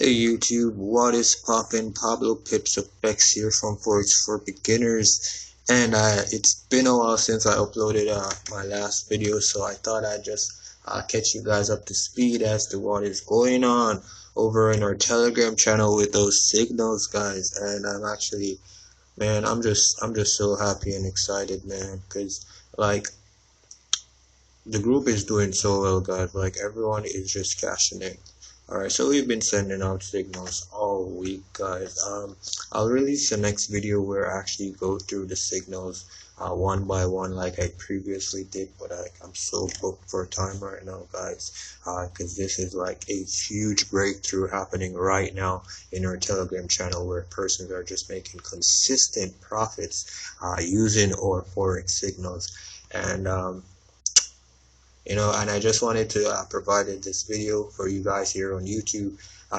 Hey YouTube, what is poppin'? Pablo Pips Effects here from Forex for Beginners, and it's been a while since I uploaded my last video, so I thought I'd just catch you guys up to speed as to what is going on over in our Telegram channel with those signals, guys. And I'm actually, man, I'm just so happy and excited, man, because like the group is doing so well, guys. Like everyone is just cashing in. Alright, so we've been sending out signals all week, guys. I'll release the next video where I actually go through the signals one by one like I previously did, but I'm so booked for time right now, guys, because this is like a huge breakthrough happening right now in our Telegram channel where persons are just making consistent profits using our Forex signals. And and I just wanted to provide this video for you guys here on YouTube,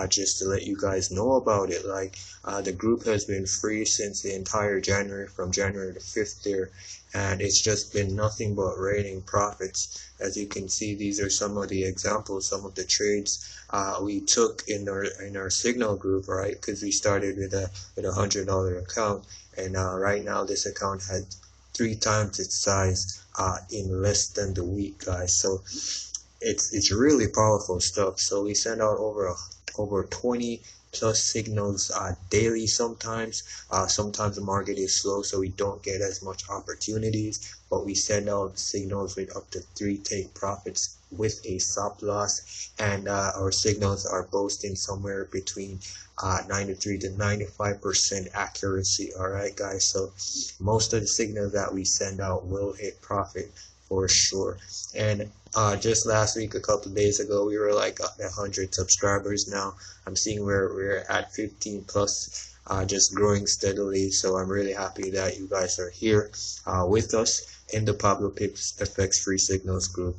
just to let you guys know about it. Like the group has been free since the entire January, from January the 5th there, and it's just been nothing but raining profits. As you can see, these are some of the examples, some of the trades we took in our signal group, right? Because we started with a $100 account, and right now this account had 3 times its size in less than the week, guys. So it's really powerful stuff. So we send out over 20 plus signals daily. Sometimes the market is slow, so we don't get as much opportunities, but we send out signals with up to 3 take profits with a stop loss, and our signals are boasting somewhere between 93 to 95% accuracy. All right, guys, so most of the signals that we send out will hit profit for sure. And just last week, a couple of days ago, we were like 100 subscribers. Now I'm seeing we're at 15 plus, just growing steadily. So I'm really happy that you guys are here with us in the Pablo Pips Effects Free Signals group,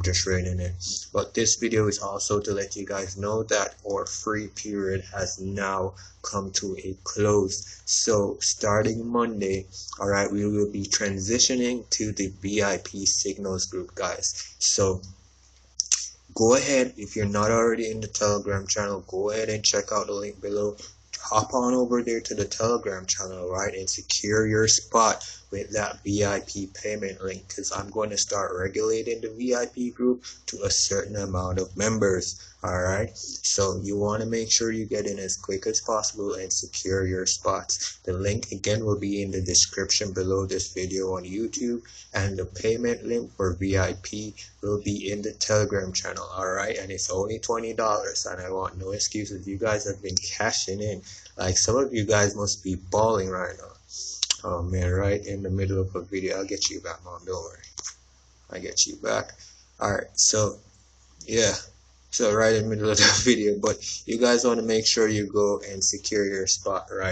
just raining it. But this video is also to let you guys know that our free period has now come to a close. So starting Monday, all right, we will be transitioning to the VIP Signals group, guys. So go ahead, if you're not already in the Telegram channel, go ahead and check out the link below. Hop on over there to the Telegram channel, right, and secure your spot with that VIP payment link, because I'm going to start regulating the VIP group to a certain amount of members. Alright, so you want to make sure you get in as quick as possible and secure your spots. The link again will be in the description below this video on YouTube, and the payment link for VIP will be in the Telegram channel. Alright, and it's only $20, and I want no excuses. You guys have been cashing in. Like, some of you guys must be balling right now. Oh man, right in the middle of a video. I'll get you back, Mom, don't worry. I get you back. Alright, so yeah, so right in the middle of the video, but you guys want to make sure you go and secure your spot right